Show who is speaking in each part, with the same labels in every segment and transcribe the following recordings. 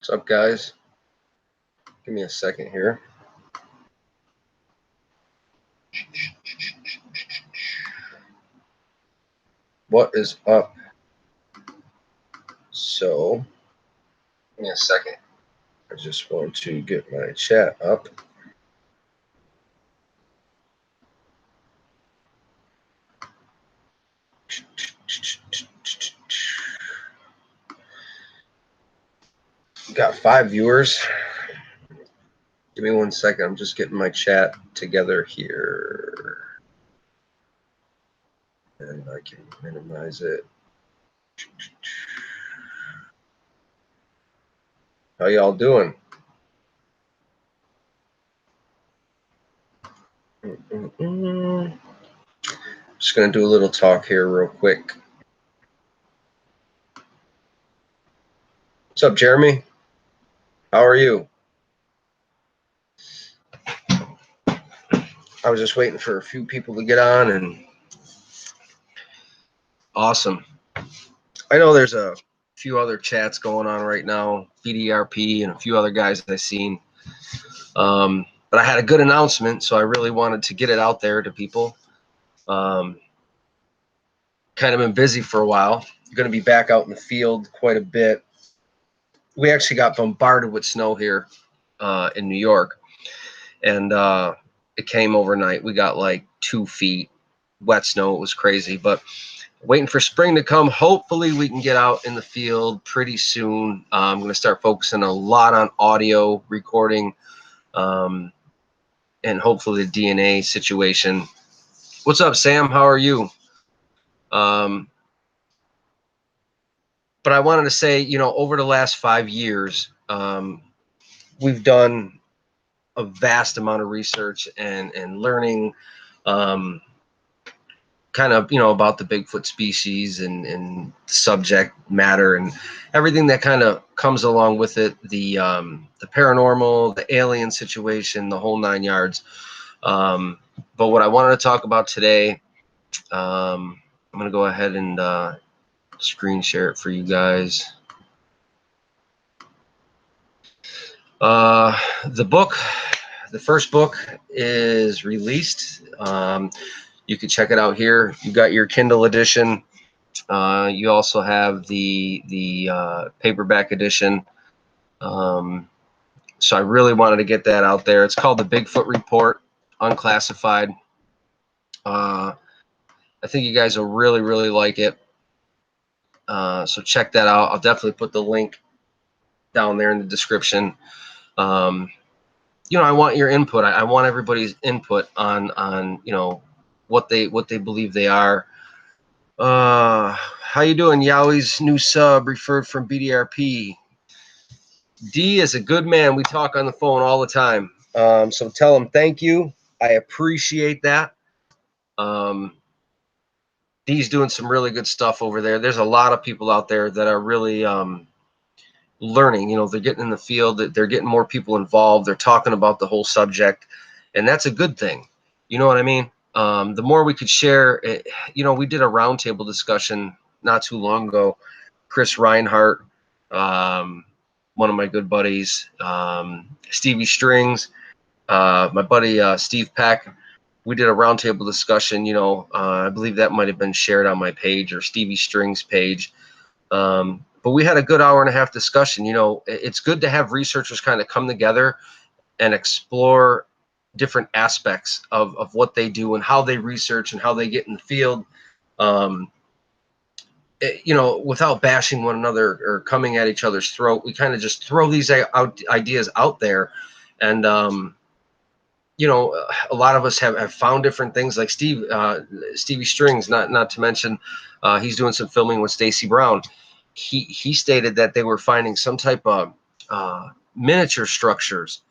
Speaker 1: What's up, guys? Give me a second here. What is up? So, give me a second. I just want to get my chat up. Got 5 viewers. Give me 1 second. I'm just getting my chat together here. And I can minimize it. How y'all doing? Just going to do a little talk here real quick. What's up, Jeremy? How are you? I was just waiting for a few people to get on, and awesome. I know there's a few other chats going on right now, BDRP and a few other guys that I've seen. But I had a good announcement, so I really wanted to get it out there to people. Kind of been busy for a while. Going to be back out in the field quite a bit. We actually got bombarded with snow here in New York, and it came overnight. We got like 2 feet wet snow. It was crazy, but waiting for spring to come. Hopefully we can get out in the field pretty soon. I'm going to start focusing a lot on audio recording and hopefully the DNA situation. What's up, Sam? How are you? But I wanted to say, you know, over the last 5 years, we've done a vast amount of research and learning kind of, you know, about the Bigfoot species and subject matter and everything that kind of comes along with it, the paranormal, the alien situation, the whole 9 yards. But what I wanted to talk about today, I'm going to go ahead and screen share it for you guys. The book, the first book is released. You can check it out here. You got your Kindle edition. You also have the paperback edition. So I really wanted to get that out there. It's called the Bigfoot Report, unclassified. I think you guys will really, really like it. So check that out. I'll definitely put the link down there in the description. You know, I want your input. I want everybody's input on you know, what they believe they are. How you doing? Yowie's new sub referred from BDRP. D is a good man. We talk on the phone all the time. So tell him thank you. I appreciate that. D's doing some really good stuff over there. There's a lot of people out there that are really learning. You know, they're getting in the field, they're getting more people involved. They're talking about the whole subject, and that's a good thing. You know what I mean? The more we could share, you know, we did a roundtable discussion not too long ago. Chris Reinhardt, one of my good buddies, Stevie Strings, my buddy Steve Peck. We did a roundtable discussion. You know, I believe that might have been shared on my page or Stevie Strings page. But we had a good hour-and-a-half discussion. You know, it's good to have researchers kind of come together and explore different aspects of what they do and how they research and how they get in the field, you know, without bashing one another or coming at each other's throat. We kind of just throw these ideas out there. And, you know, a lot of us have found different things like Stevie Strings, not to mention he's doing some filming with Stacy Brown. He stated that they were finding some type of miniature structures,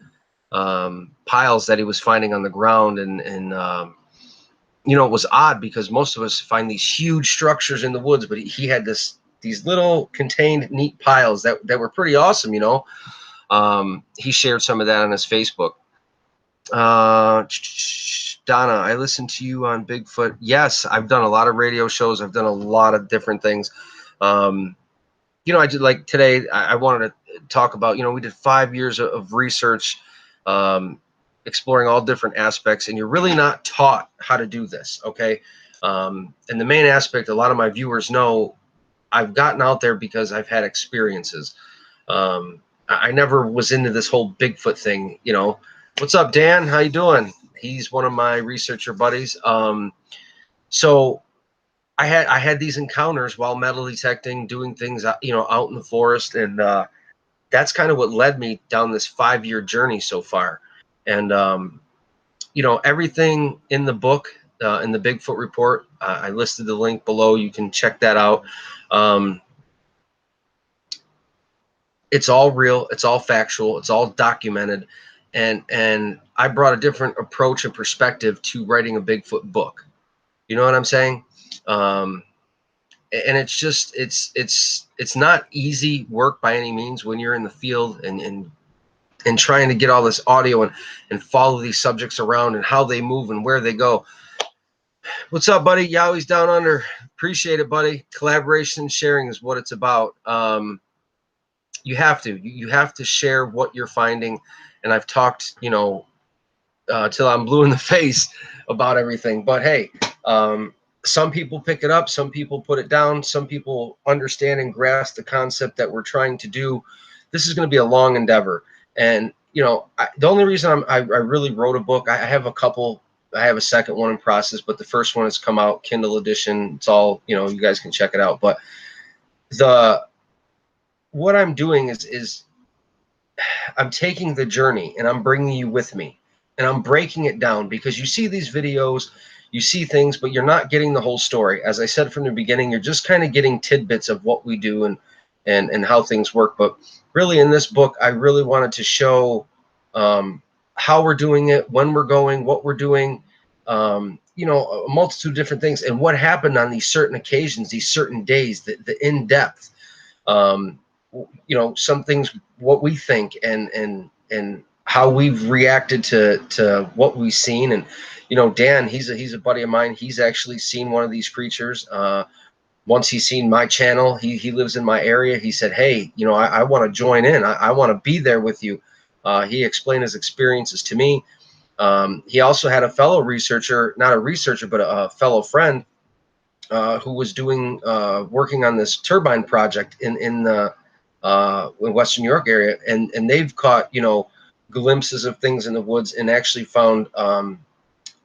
Speaker 1: piles that he was finding on the ground, and you know, it was odd because most of us find these huge structures in the woods, but he had these little contained neat piles that were pretty awesome. You know, he shared some of that on his Facebook. Donna, I listened to you on Bigfoot. Yes, I've done a lot of radio shows. I've done a lot of different things. You know, I did, like today, I wanted to talk about, you know, we did 5 years of research, exploring all different aspects, and you're really not taught how to do this. Okay. And the main aspect, a lot of my viewers know, I've gotten out there because I've had experiences. I never was into this whole Bigfoot thing, you know. What's up, Dan? How you doing? He's one of my researcher buddies. So I had these encounters while metal detecting, doing things, you know, out in the forest, and that's kind of what led me down this 5-year journey so far. And you know, everything in the book, in the Bigfoot Report, I listed the link below. You can check that out. It's all real. It's all factual. It's all documented. And I brought a different approach and perspective to writing a Bigfoot book. You know what I'm saying? And it's just, it's not easy work by any means when you're in the field and trying to get all this audio and follow these subjects around and how they move and where they go. What's up, buddy? Yowie's down under. Appreciate it, buddy. Collaboration and sharing is what it's about. You have to share what you're finding. And I've talked, you know, till I'm blue in the face about everything. But hey, some people pick it up, some people put it down, some people understand and grasp the concept that we're trying to do. This is going to be a long endeavor. And, you know, the only reason I really wrote a book, I have a couple, I have a second one in process, but the first one has come out, Kindle edition. It's all, you know, you guys can check it out. But what I'm doing is I'm taking the journey and I'm bringing you with me, and I'm breaking it down, because you see these videos, you see things, but you're not getting the whole story. As I said from the beginning, you're just kind of getting tidbits of what we do and how things work. But really, in this book, I really wanted to show how we're doing it, when we're going, what we're doing, you know, a multitude of different things, and what happened on these certain occasions, these certain days, the in-depth. You know, some things, what we think, and how we've reacted to what we've seen. And you know, Dan, he's a buddy of mine. He's actually seen one of these creatures. Once he's seen my channel, he lives in my area. He said, hey, you know, I want to join in. I want to be there with you. He explained his experiences to me. He also had a fellow researcher, not a researcher, but a fellow friend, who was doing working on this turbine project in the Western New York area, and they've caught, you know, glimpses of things in the woods, and actually found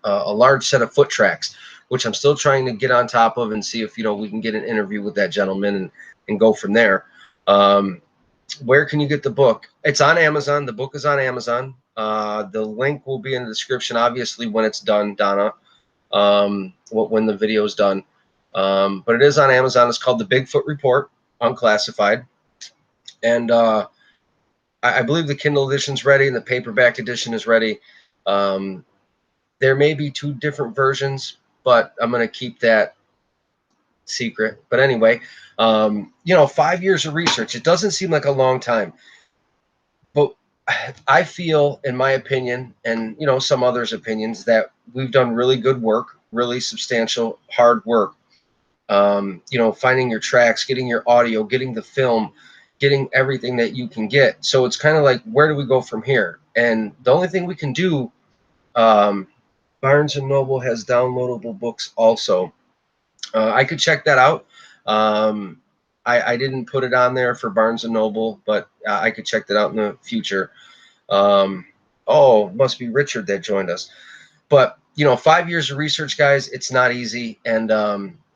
Speaker 1: a large set of foot tracks, which I'm still trying to get on top of and see if, you know, we can get an interview with that gentleman and go from there. Where can you get the book? It's on Amazon. The book is on Amazon. The link will be in the description, obviously, when it's done, Donna, when the video is done. But it is on Amazon. It's called the Bigfoot Report, unclassified. And I believe the Kindle edition's ready and the paperback edition is ready. There may be 2 different versions, but I'm going to keep that secret. But anyway, you know, 5 years of research, it doesn't seem like a long time. But I feel, in my opinion, and, you know, some others' opinions, that we've done really good work, really substantial, hard work. You know, finding your tracks, getting your audio, getting the film, getting everything that you can get. So it's kind of like, where do we go from here? And the only thing we can do, Barnes and Noble has downloadable books also. I could check that out. I didn't put it on there for Barnes and Noble, but I could check that out in the future. Oh, must be Richard that joined us. But, you know, 5 years of research, guys, it's not easy. And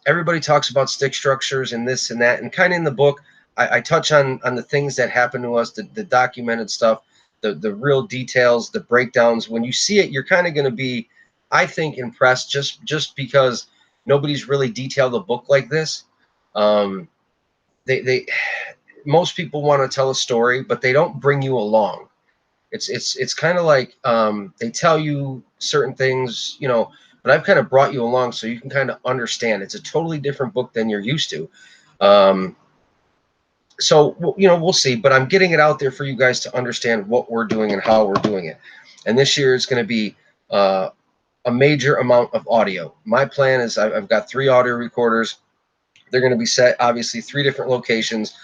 Speaker 1: everybody talks about stick structures and this and that. And kind of in the book, I touch on the things that happen to us, the documented stuff, the real details, the breakdowns. When you see it, you're kind of going to be, I think, impressed, just because nobody's really detailed a book like this. Most people want to tell a story, but they don't bring you along. It's kind of like, they tell you certain things, you know, but I've kind of brought you along so you can kind of understand. It's a totally different book than you're used to. So, you know, we'll see, but I'm getting it out there for you guys to understand what we're doing and how we're doing it. And this year is going to be a major amount of audio. My plan is I've got 3 audio recorders. They're going to be set, obviously, 3 different locations.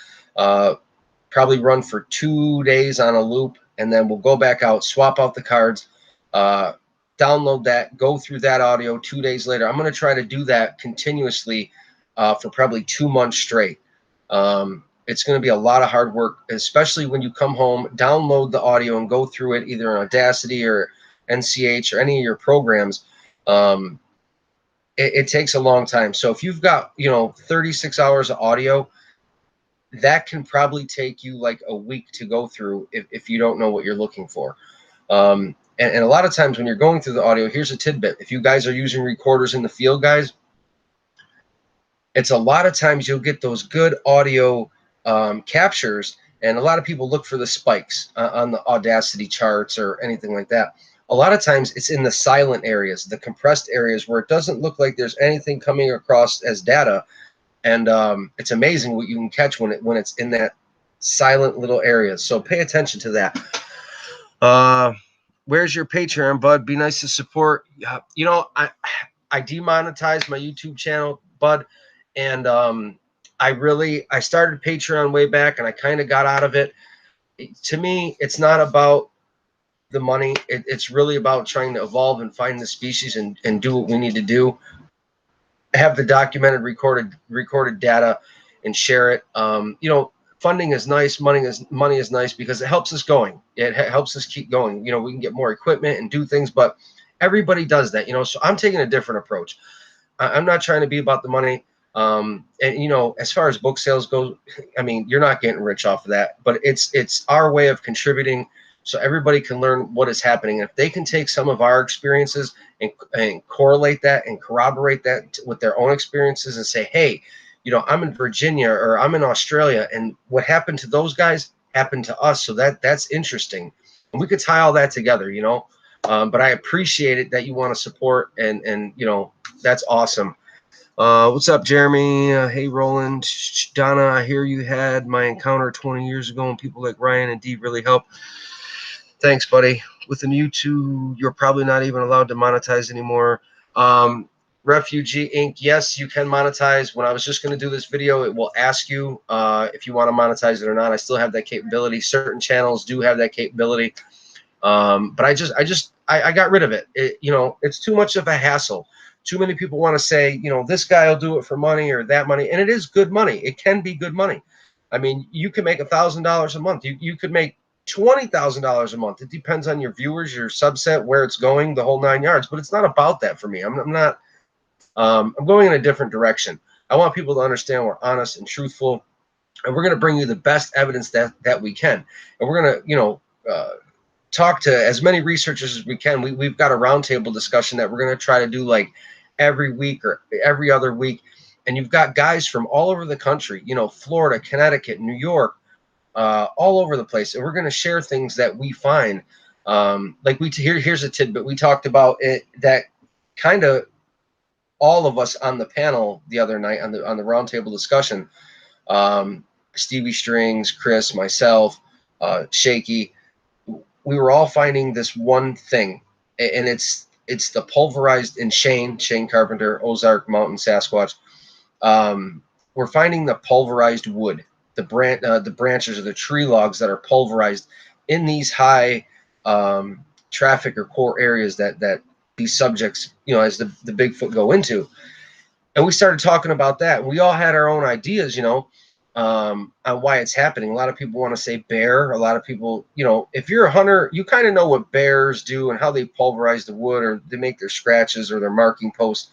Speaker 1: probably run for 2 days on a loop, and then we'll go back out, swap out the cards, download that, go through that audio 2 days later. I'm going to try to do that continuously for probably 2 months straight. It's going to be a lot of hard work, especially when you come home, download the audio and go through it either on Audacity or NCH or any of your programs. It takes a long time. So if you've got, 36 hours of audio, that can probably take you like a week to go through if you don't know what you're looking for. And a lot of times when you're going through the audio, here's a tidbit. If you guys are using recorders in the field, guys, it's a lot of times you'll get those good audio captures, and a lot of people look for the spikes on the Audacity charts or anything like that. A lot of times it's in the silent areas, the compressed areas where it doesn't look like there's anything coming across as data. And it's amazing what you can catch when it's in that silent little areas. So pay attention to that. Where's your Patreon, bud? Be nice to support. I demonetized my YouTube channel, bud, and I started Patreon way back, and I kind of got out of it. To me, it's not about the money. It's really about trying to evolve and find the species and do what we need to do. Have the documented, recorded data, and share it. Funding is nice. Money is nice because it helps us going. It helps us keep going. We can get more equipment and do things, but everybody does that. So I'm taking a different approach. I'm not trying to be about the money. And as far as book sales go, I mean, you're not getting rich off of that, but it's our way of contributing so everybody can learn what is happening. If they can take some of our experiences and correlate that and corroborate that with their own experiences and say, hey, I'm in Virginia or I'm in Australia, and what happened to those guys happened to us. So that's interesting. And we could tie all that together, but I appreciate it that you want to support, and that's awesome. What's up, Jeremy? Hey, Roland. Donna, I hear you had my encounter 20 years ago, and people like Ryan and Dee really helped. Thanks, buddy. With the YouTube, you're probably not even allowed to monetize anymore. Refugee Inc. Yes, you can monetize. When I was just going to do this video, it will ask you if you want to monetize it or not. I still have that capability. Certain channels do have that capability. But I got rid of it. It's too much of a hassle. Too many people want to say, this guy will do it for money or that money. And it is good money. It can be good money. I mean, you can make $1,000 a month. You could make $20,000 a month. It depends on your viewers, your subset, where it's going, the whole 9 yards. But it's not about that for me. I'm going in a different direction. I want people to understand we're honest and truthful, and we're going to bring you the best evidence that we can. And we're going to, talk to as many researchers as we can. We've got a roundtable discussion that we're going to try to do like every week or every other week. And you've got guys from all over the country, Florida, Connecticut, New York, all over the place. And we're going to share things that we find. Here's a tidbit. We talked about it, that kind of all of us on the panel the other night on the roundtable discussion, Stevie Strings, Chris, myself, Shaky, we were all finding this one thing, and it's the pulverized, and Shane Carpenter, Ozark Mountain Sasquatch. We're finding the pulverized wood, the branches or the tree logs that are pulverized in these high traffic or core areas that these subjects, as the Bigfoot go into. And we started talking about that. We all had our own ideas, on why it's happening. A lot of people want to say bear. A lot of people, if you're a hunter, you kind of know what bears do and how they pulverize the wood, or they make their scratches or their marking posts.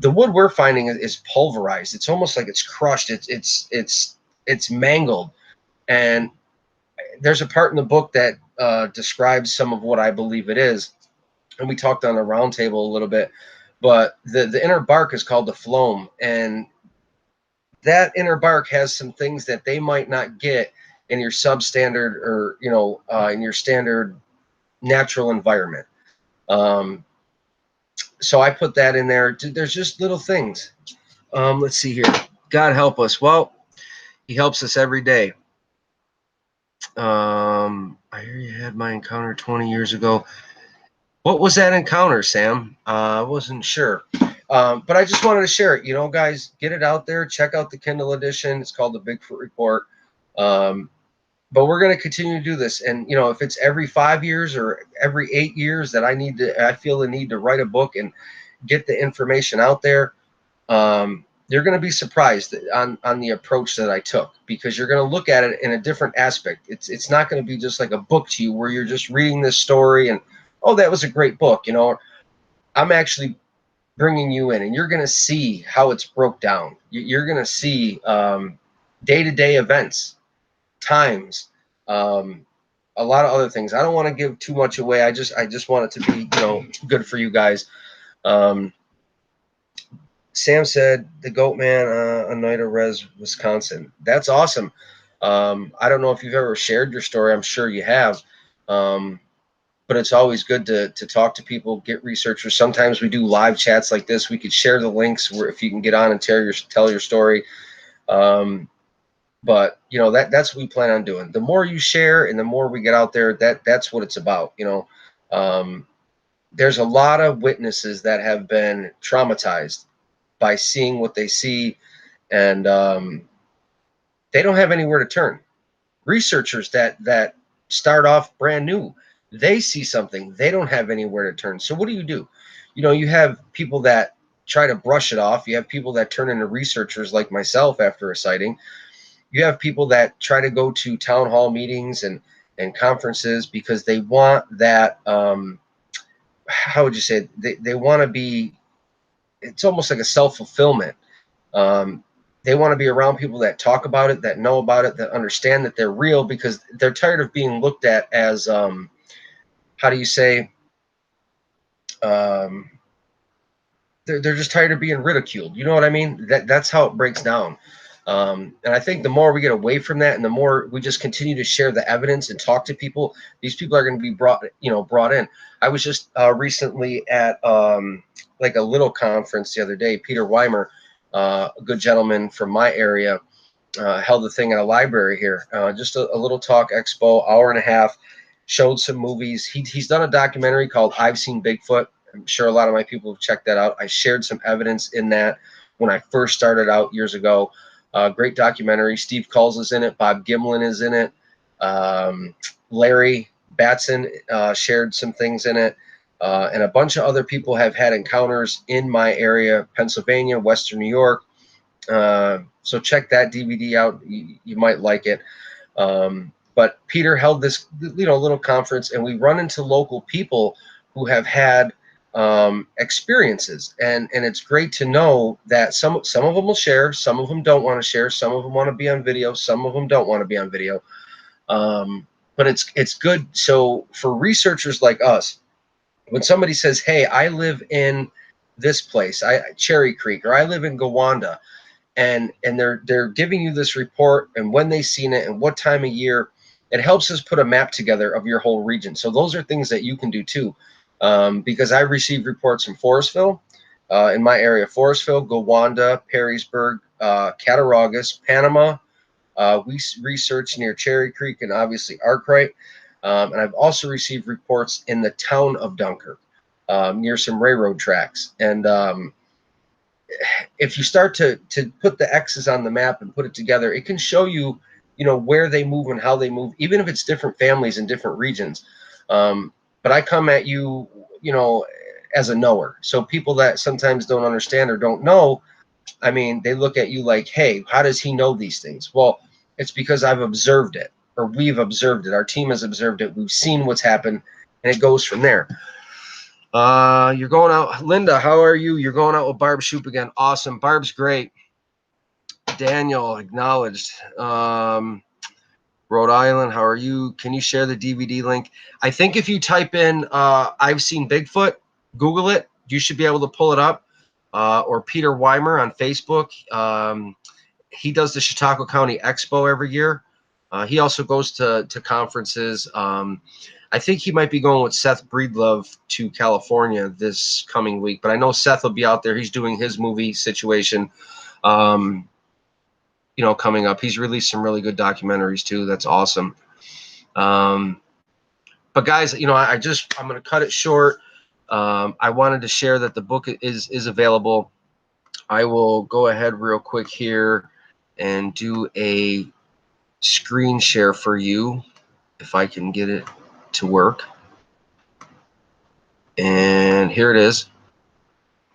Speaker 1: The wood we're finding is pulverized. It's almost like it's crushed. It's mangled. And there's a part in the book that describes some of what I believe it is. And we talked on the roundtable a little bit, but the inner bark is called the phloem, and that inner bark has some things that they might not get in your substandard or in your standard natural environment. So I put that in there. There's just little things. Let's see here. God help us. Well, he helps us every day. I hear you had my encounter 20 years ago. What was that encounter, Sam? I wasn't sure. But I just wanted to share it. Guys, get it out there. Check out the Kindle edition. It's called the Bigfoot Report. but we're going to continue to do this. And, you know, if it's every 5 years or every 8 years that I feel the need to write a book and get the information out there, you're going to be surprised on the approach that I took, because you're going to look at it in a different aspect. It's not going to be just like a book to you where you're just reading this story and, oh, that was a great book. You know, I'm actually bringing you in, and you're going to see how it's broke down. You're going to see day-to-day events, times, a lot of other things. I don't want to give too much away. I just want it to be, you know, good for you guys. Sam said the Goat Man, Oneida Res, Wisconsin. That's awesome. I don't know if you've ever shared your story. I'm sure you have. But it's always good to talk to people, get researchers. Sometimes we do live chats like this. We could share the links where if you can get on and tell your story. But you know, that's what we plan on doing. The more you share and the more we get out there, that's what it's about. You know, there's a lot of witnesses that have been traumatized by seeing what they see, and they don't have anywhere to turn. Researchers that start off brand new, they see something, they don't have anywhere to turn. So what do? You know, you have people that try to brush it off. You have people that turn into researchers like myself after a sighting. You have people that try to go to town hall meetings and conferences because they want that, how would you say it? They want to be, it's almost like a self-fulfillment. They want to be around people that talk about it, that know about it, that understand that they're real, because they're tired of being looked at as, how do you say, they're just tired of being ridiculed. You know what I mean? That's how it breaks down. And I think the more we get away from that, and the more we just continue to share the evidence and talk to people, these people are going to be brought in. I was just recently at like a little conference the other day. Peter Weimer, a good gentleman from my area, held a thing at a library here. Just a little talk expo, hour and a half. Showed some movies. He's done a documentary called Ive Seen Bigfoot. I'm sure a lot of my people have checked that out. I shared some evidence in that when I first started out years ago. Great documentary. Steve Culls is in it. Bob Gimlin is in it. Larry Batson shared some things in it. And a bunch of other people have had encounters in my area, Pennsylvania, Western New York. So check that DVD out. You might like it. But Peter held this, little conference, and we run into local people who have had experiences, and it's great to know that some of them will share, some of them don't want to share, some of them want to be on video, some of them don't want to be on video. But it's good. So for researchers like us, when somebody says, "Hey, I live in this place, Cherry Creek, or I live in Gowanda," and they're giving you this report and when they seen it and what time of year, it helps us put a map together of your whole region. So those are things that you can do too, because I received reports from Forestville, in my area, Forestville, Gowanda, Perrysburg, Cattaraugus, Panama. We researched near Cherry Creek and obviously Arkwright, and I've also received reports in the town of Dunkirk, near some railroad tracks. And if you start to put the X's on the map and put it together, it can show you, where they move and how they move, even if it's different families in different regions. But I come at you, as a knower. So people that sometimes don't understand or don't know, I mean, they look at you like, hey, how does he know these things? Well, it's because I've observed it, or we've observed it. Our team has observed it. We've seen what's happened, and it goes from there. You're going out, Linda. How are you? You're going out with Barb Soup again. Awesome. Barb's great. Daniel acknowledged. Rhode Island, how are you? Can you share the DVD link? I think if you type in I've Seen Bigfoot, Google it, you should be able to pull it up. Or Peter Weimer on Facebook. He does the Chautauqua County Expo every year. He also goes to conferences. I think he might be going with Seth Breedlove to California this coming week, but I know Seth will be out there. He's doing his movie situation, coming up. He's released some really good documentaries too. That's awesome. But guys, I'm going to cut it short. I wanted to share that the book is available. I will go ahead real quick here and do a screen share for you if I can get it to work. And here it is,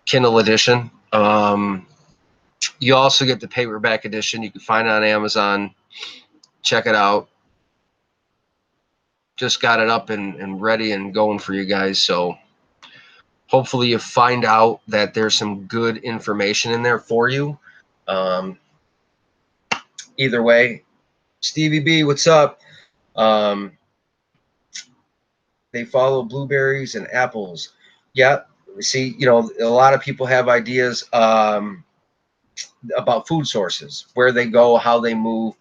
Speaker 1: Kindle edition. You also get the paperback edition. You can find it on Amazon. Check it out. Just got it up and ready and going for you guys. So hopefully you find out that there's some good information in there for you. Either way, Stevie B, what's up? They follow blueberries and apples. Yeah, see, you know, a lot of people have ideas about food sources, where they go, how they move.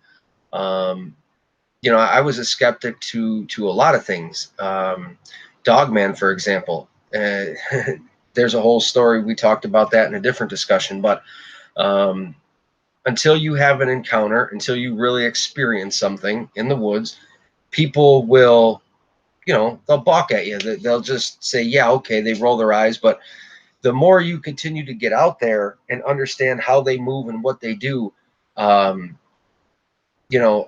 Speaker 1: You know, I was a skeptic to a lot of things. Dogman, for example. There's a whole story. We talked about that in a different discussion, but until you have an encounter, until you really experience something in the woods, people will, you know, they'll balk at you. They'll just say, yeah, okay, they roll their eyes. But the more you continue to get out there and understand how they move and what they do, you know,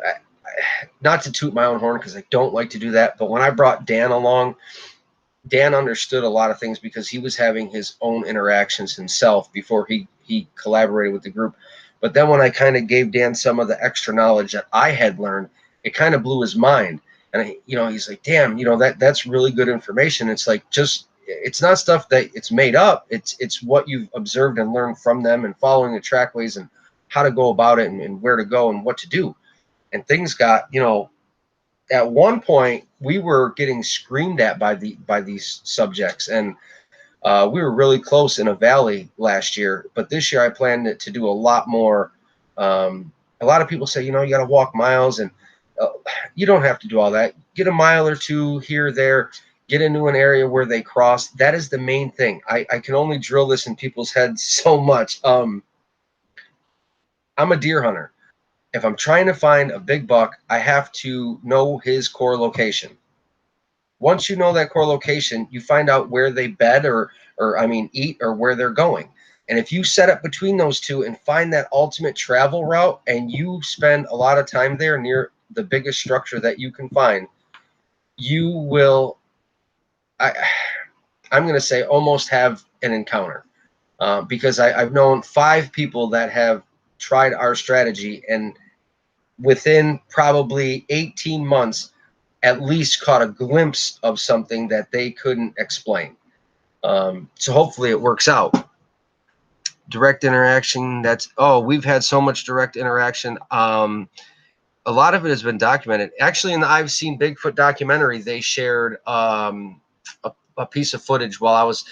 Speaker 1: not to toot my own horn because I don't like to do that, but when I brought Dan along, Dan understood a lot of things because he was having his own interactions himself before he collaborated with the group. But then when I kind of gave Dan some of the extra knowledge that I had learned, it kind of blew his mind. And you know, he's like, "Damn, you know, that's really good information." It's like, just, it's not stuff that it's made up. It's what you've observed and learned from them, and following the trackways and how to go about it, and where to go and what to do. And things got, you know, at one point we were getting screamed at by these subjects, and we were really close in a valley last year. But this year I planned to do a lot more. A lot of people say, you know, you got to walk miles, and you don't have to do all that. Get a mile or two here, there, get into an area where they cross. That is the main thing. I can only drill this in people's heads so much. I'm a deer hunter. If I'm trying to find a big buck, I have to know his core location. Once you know that core location, you find out where they bed, or I mean eat, or where they're going. And if you set up between those two and find that ultimate travel route, and you spend a lot of time there near the biggest structure that you can find, you will, I'm going to say, almost have an encounter. Because I've known 5 people that have tried our strategy, and within probably 18 months, at least caught a glimpse of something that they couldn't explain. So hopefully it works out. Direct interaction, we've had so much direct interaction. A lot of it has been documented. Actually, in the Ive Seen Bigfoot documentary, they shared a piece of footage while I was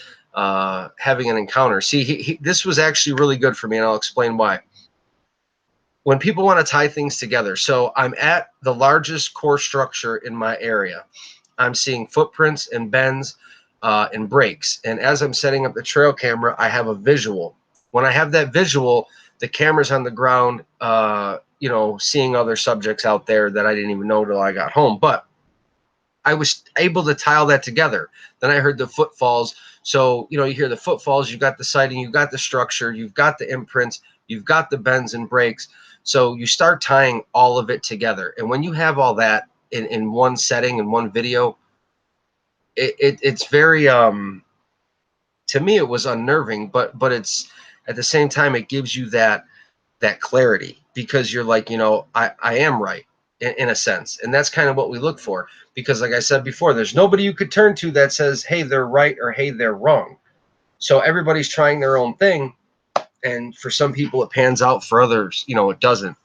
Speaker 1: having an encounter. See, this was actually really good for me, and I'll explain why. When people want to tie things together, so I'm at the largest core structure in my area. I'm seeing footprints and bends and breaks. And as I'm setting up the trail camera, I have a visual. When I have that visual, the camera's on the ground, you know, seeing other subjects out there that I didn't even know till I got home. But I was able to tie all that together. Then I heard the footfalls. So, you know, you hear the footfalls, you've got the sighting, you've got the structure, you've got the imprints, you've got the bends and breaks. So you start tying all of it together. And when you have all that in one setting, in one video, it's very, to me, it was unnerving, but it's, at the same time, it gives you that clarity, because you're like, you know, I am right in a sense. And that's kind of what we look for, because like I said before, there's nobody you could turn to that says, hey, they're right, or hey, they're wrong. So everybody's trying their own thing. And for some people it pans out, for others, you know, it doesn't.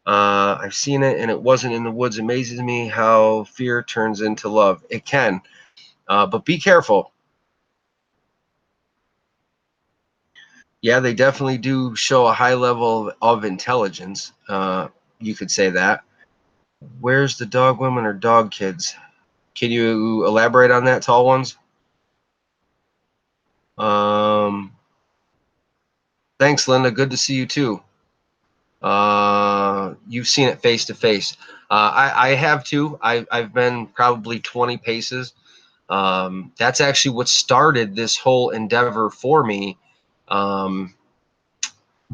Speaker 1: I've seen it, and it wasn't in the woods. Amazes me how fear turns into love. It can, but be careful. Yeah, they definitely do show a high level of intelligence. You could say that. Where's the dog women or dog kids? Can you elaborate on that, tall ones? Thanks, Linda. Good to see you too. You've seen it face to face. I have too. I've been probably 20 paces. That's actually what started this whole endeavor for me, while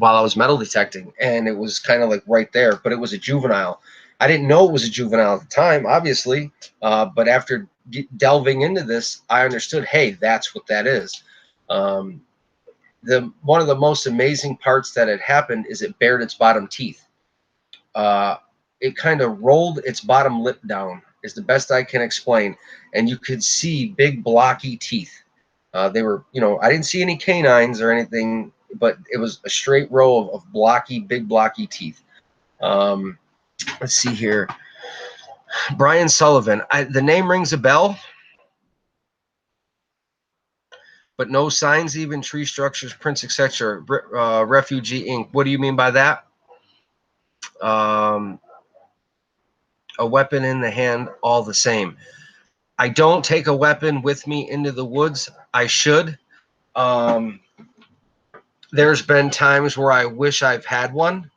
Speaker 1: I was metal detecting, and it was kind of like right there, but it was a juvenile. I didn't know it was a juvenile at the time, obviously, but after delving into this, I understood, hey, that's what that is. One of the most amazing parts that had happened is it bared its bottom teeth. It kind of rolled its bottom lip down, is the best I can explain, and you could see big blocky teeth. They were, I didn't see any canines or anything, but it was a straight row of big blocky teeth. Let's see here. Brian Sullivan. The name rings a bell, but no signs, even tree structures, prints, etc. Refugee Inc. What do you mean by that? A weapon in the hand, all the same. I don't take a weapon with me into the woods. I should. There's been times where I wish I've had one.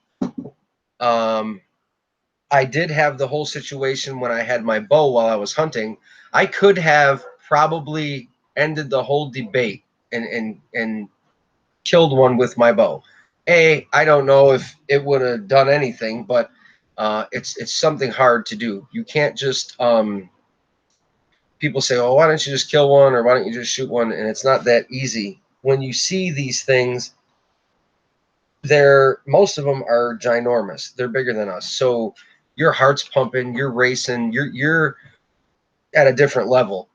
Speaker 1: I did have the whole situation when I had my bow while I was hunting. I could have probably ended the whole debate and killed one with my bow. I don't know if it would have done anything, but it's something hard to do. You can't just people say, "Oh, why don't you just kill one, or why don't you just shoot one?" And it's not that easy. When you see these things, most of them are ginormous. They're bigger than us. So your heart's pumping, you're racing, you're at a different level.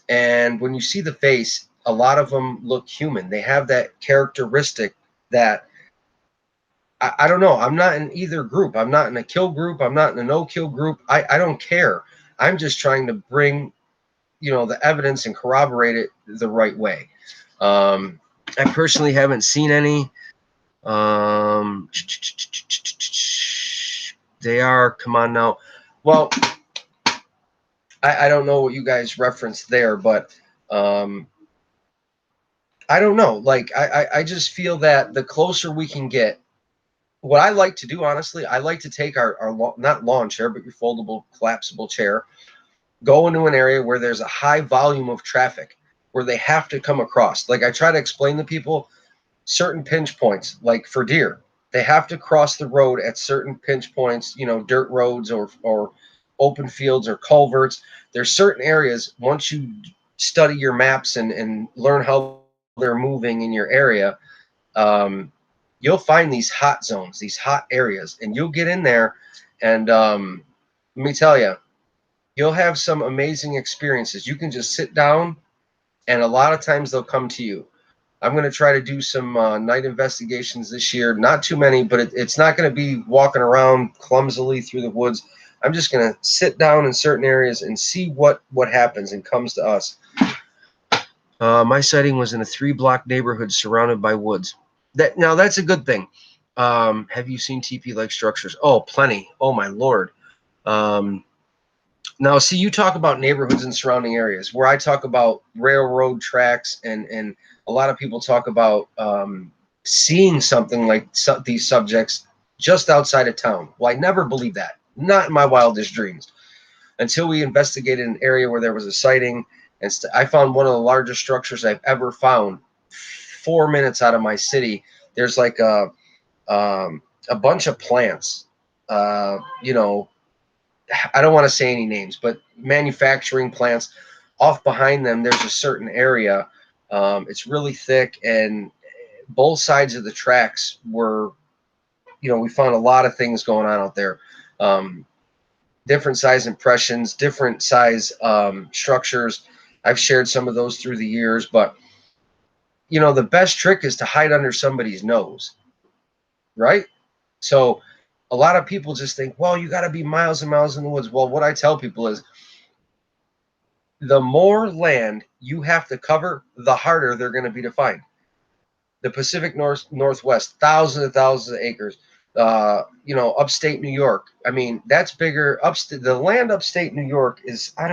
Speaker 1: And when you see the face, a lot of them look human. They have that characteristic that I don't know. I'm not in either group. I'm not in a kill group. I'm not in a no kill group. I don't care. I'm just trying to bring, the evidence and corroborate it the right way. I personally haven't seen any. They are, come on now. Well, I don't know what you guys referenced there, but I don't know. Like, I just feel that the closer we can get, what I like to do, honestly, I like to take our not lawn chair, but your foldable, collapsible chair, go into an area where there's a high volume of traffic, where they have to come across. Like, I try to explain to people certain pinch points, like for deer, they have to cross the road at certain pinch points, dirt roads or open fields or culverts. There's certain areas, once you study your maps and learn how they're moving in your area, you'll find these hot zones, these hot areas, and you'll get in there, and let me tell you, you'll have some amazing experiences. You can just sit down, and a lot of times they'll come to you. I'm going to try to do some night investigations this year. Not too many, but it's not going to be walking around clumsily through the woods. I'm just going to sit down in certain areas and see what happens and comes to us. My sighting was in a 3-block neighborhood surrounded by woods. Now that's a good thing. Have you seen teepee-like structures? Oh, plenty. Oh my Lord. Now, see, you talk about neighborhoods and surrounding areas, where I talk about railroad tracks, and a lot of people talk about seeing something like these subjects just outside of town. Well, I never believed that. Not in my wildest dreams. Until we investigated an area where there was a sighting, and I found one of the largest structures I've ever found 4 minutes out of my city. There's like a bunch of plants, I don't want to say any names, but manufacturing plants. Off behind them, there's a certain area. It's really thick, and both sides of the tracks were, we found a lot of things going on out there. Different size impressions, different size structures. I've shared some of those through the years, but the best trick is to hide under somebody's nose, right? So a lot of people just think, well, you got to be miles and miles in the woods. Well, what I tell people is, the more land you have to cover, the harder they're going to be to find. The Pacific Northwest, thousands of acres. Upstate New York. I mean, that's bigger. The land upstate New York is, I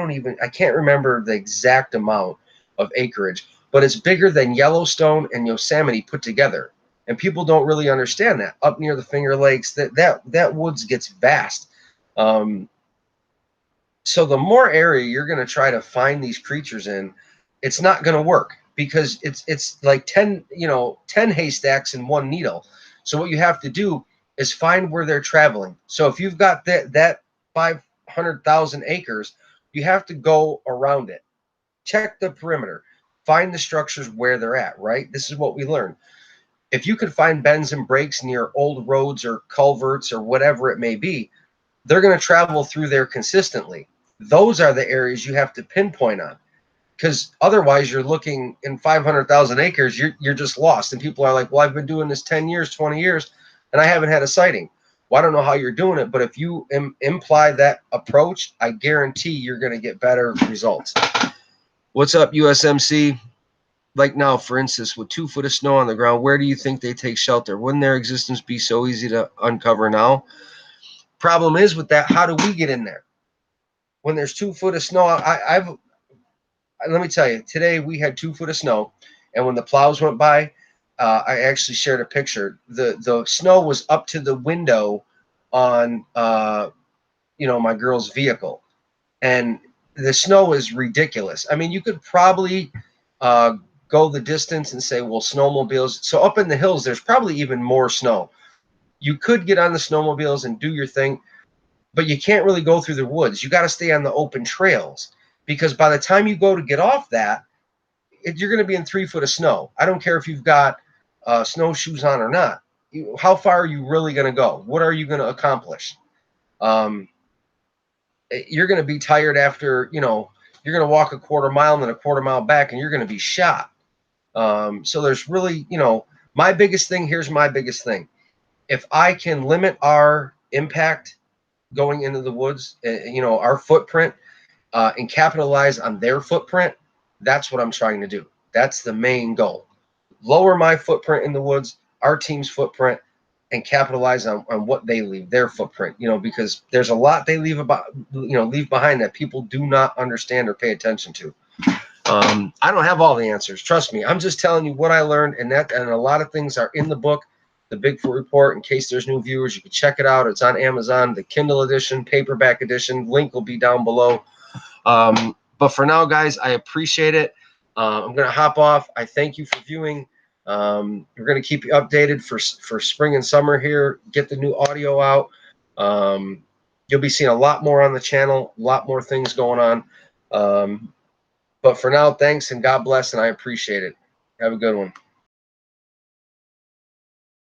Speaker 1: can't remember the exact amount of acreage, but it's bigger than Yellowstone and Yosemite put together. And people don't really understand that. Up near the Finger Lakes, that woods gets vast. So the more area you're going to try to find these creatures in, it's not going to work, because it's like 10 haystacks in one needle. So what you have to do is find where they're traveling. So if you've got that 500,000 acres, you have to go around it. Check the perimeter. Find the structures where they're at, right? This is what we learned. If you could find bends and breaks near old roads or culverts or whatever it may be, they're going to travel through there consistently. Those are the areas you have to pinpoint on, because otherwise you're looking in 500,000 acres, you're just lost. And people are like, well, I've been doing this 10 years, 20 years, and I haven't had a sighting. Well, I don't know how you're doing it, but if you imply that approach, I guarantee you're going to get better results. What's up, USMC? Like now, for instance, with 2 foot of snow on the ground, where do you think they take shelter? Wouldn't their existence be so easy to uncover now? Problem is with that, how do we get in there? When there's 2 foot of snow, let me tell you, today we had 2 foot of snow, and when the plows went by, I actually shared a picture. The snow was up to the window on my girl's vehicle, and the snow is ridiculous. I mean, you could probably go the distance and say, well, snowmobiles. So up in the hills, there's probably even more snow. You could get on the snowmobiles and do your thing, but you can't really go through the woods. You got to stay on the open trails, because by the time you go to get off that, you're going to be in 3 foot of snow. I don't care if you've got snowshoes on or not. How far are you really going to go? What are you going to accomplish? You're going to be tired after, you're going to walk a quarter mile and then a quarter mile back, and you're going to be shot. So there's really, my biggest thing, here's my biggest thing. If I can limit our impact going into the woods, our footprint, and capitalize on their footprint, that's what I'm trying to do. That's the main goal. Lower my footprint in the woods, our team's footprint, and capitalize on what they leave, their footprint, because there's a lot they leave behind that people do not understand or pay attention to. I don't have all the answers. Trust me. I'm just telling you what I learned, and a lot of things are in the book, the Bigfoot Report. In case there's new viewers, you can check it out. It's on Amazon, the Kindle edition, paperback edition. Link will be down below. But for now, guys, I appreciate it. I'm going to hop off. I thank you for viewing. We're going to keep you updated for spring and summer here. Get the new audio out. You'll be seeing a lot more on the channel, a lot more things going on. But for now, thanks and God bless, and I appreciate it. Have a good one.